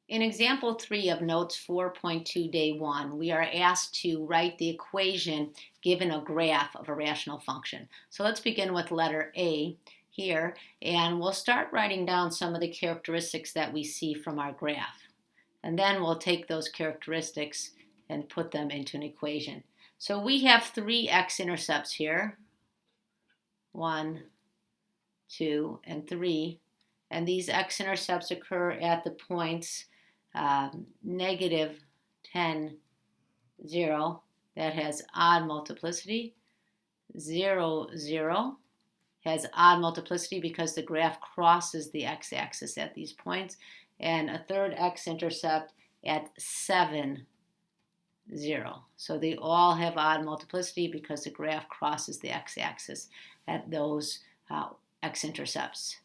In example 3 of notes 4.2 day 1, we are asked to write the equation given a graph of a rational function. So let's begin with letter A here, and we'll start writing down some of the characteristics that we see from our graph. And then we'll take those characteristics and put them into an equation. So we have three x-intercepts here, 1, 2, and 3. And these x-intercepts occur at the points negative 10, 0, that has odd multiplicity. 0, 0 has odd multiplicity because the graph crosses the x-axis at these points. And a third x-intercept at 7, 0. So they all have odd multiplicity because the graph crosses the x-axis at those x-intercepts.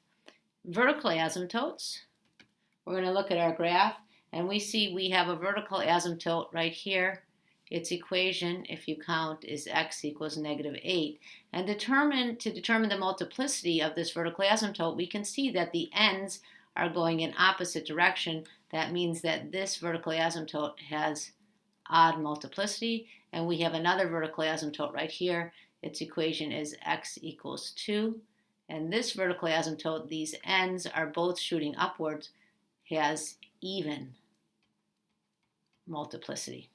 Vertical asymptotes. We're going to look at our graph, and we see we have a vertical asymptote right here. Its equation, if you count, is x equals negative 8. And to determine the multiplicity of this vertical asymptote, we can see that the ends are going in opposite direction. That means that this vertical asymptote has odd multiplicity, and we have another vertical asymptote right here. Its equation is x equals 2. And this vertical asymptote, these ends are both shooting upwards, has even multiplicity.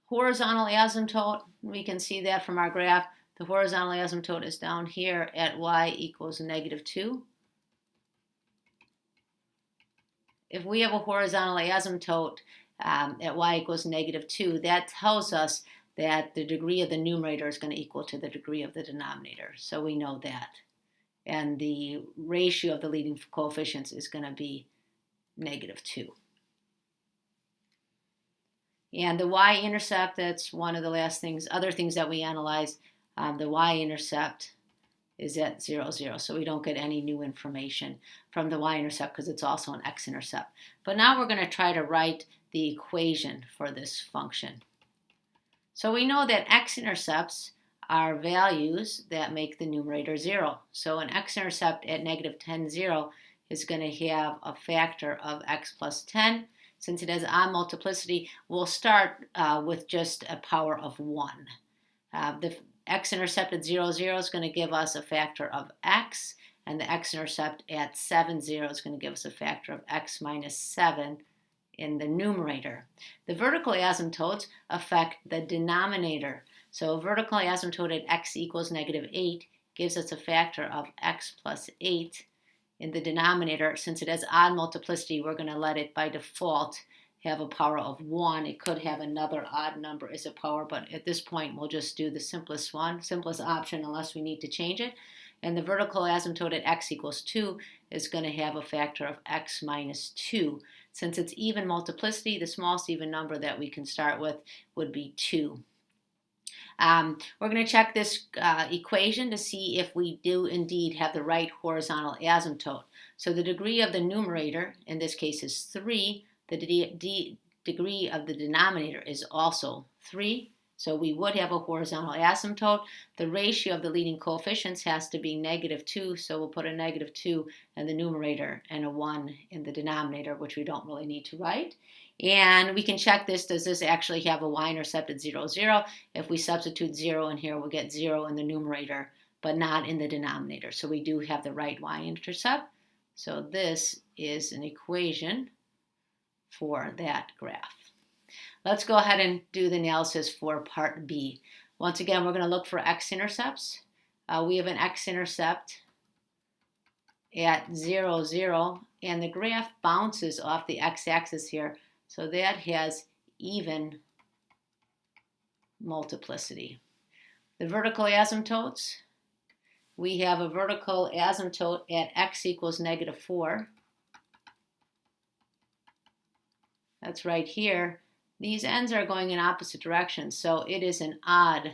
Horizontal asymptote, we can see that from our graph. The horizontal asymptote is down here at y equals negative 2. If we have a horizontal asymptote at y equals negative 2, that tells us that the degree of the numerator is going to equal to the degree of the denominator. So we know that. And the ratio of the leading coefficients is going to be negative 2. And the y-intercept, that's one of the other things that we analyze. The y-intercept is at 0, 0. So we don't get any new information from the y-intercept because it's also an x-intercept. But now we're going to try to write the equation for this function. So we know that x-intercepts are values that make the numerator 0. So an x-intercept at negative 10, 0 is going to have a factor of x plus 10. Since it has odd multiplicity, we'll start with just a power of 1. The x-intercept at 0, 0 is going to give us a factor of x, and the x-intercept at 7, 0 is going to give us a factor of x minus 7 in the numerator. The vertical asymptotes affect the denominator. So a vertical asymptote at x equals negative 8 gives us a factor of x plus 8 in the denominator. Since it has odd multiplicity, we're going to let it by default have a power of 1. It could have another odd number as a power, but at this point we'll just do the simplest option unless we need to change it. And the vertical asymptote at x equals 2 is going to have a factor of x minus 2. Since it's even multiplicity, the smallest even number that we can start with would be 2. We're going to check this equation to see if we do indeed have the right horizontal asymptote. So the degree of the numerator, in this case, is 3. The degree of the denominator is also 3. So we would have a horizontal asymptote. The ratio of the leading coefficients has to be negative 2, so we'll put a negative 2 in the numerator and a 1 in the denominator, which we don't really need to write. And we can check this. Does this actually have a y-intercept at 0, 0? If we substitute 0 in here, we'll get 0 in the numerator, but not in the denominator. So we do have the right y-intercept. So this is an equation for that graph. Let's go ahead and do the analysis for part B. Once again, we're going to look for x-intercepts. We have an x-intercept at 0, 0, and the graph bounces off the x-axis here, so that has even multiplicity. The vertical asymptotes, we have a vertical asymptote at x equals negative 4. That's right here. These ends are going in opposite directions, so it is an odd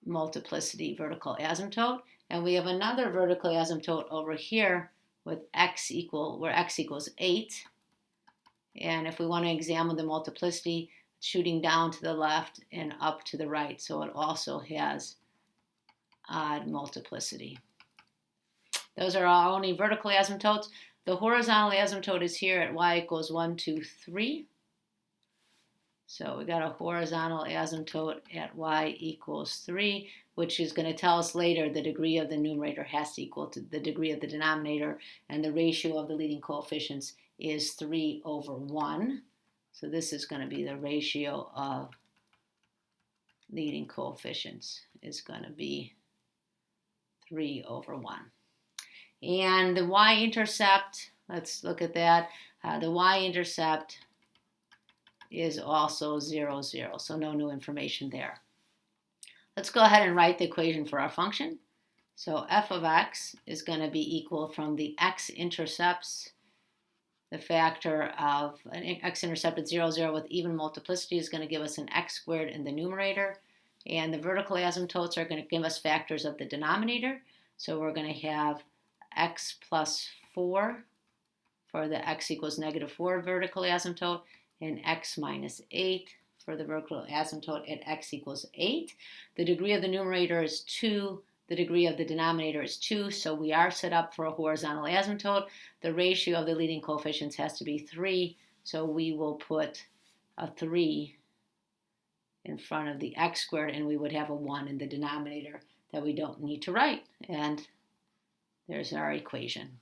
multiplicity vertical asymptote. And we have another vertical asymptote over here with where x equals 8. And if we want to examine the multiplicity, it's shooting down to the left and up to the right, so it also has odd multiplicity. Those are our only vertical asymptotes. The horizontal asymptote is here at y equals 1, 2, 3. So we got a horizontal asymptote at y equals 3, which is going to tell us later the degree of the numerator has to equal to the degree of the denominator, and the ratio of the leading coefficients is 3 over 1. So this is going to be the ratio of leading coefficients is going to be 3 over 1. And the y-intercept, let's look at that. The y-intercept is also 0, 0, so no new information there. Let's go ahead and write the equation for our function. So f of x is going to be equal from the x-intercepts. The factor of an x-intercept at 0, 0 with even multiplicity is going to give us an x squared in the numerator. And the vertical asymptotes are going to give us factors of the denominator. So we're going to have x plus 4 for the x equals negative 4 vertical asymptote, and x minus 8 for the vertical asymptote at x equals 8. The degree of the numerator is 2. The degree of the denominator is 2, so we are set up for a horizontal asymptote. The ratio of the leading coefficients has to be 3, so we will put a 3 in front of the x squared, and we would have a 1 in the denominator that we don't need to write. And there's our equation.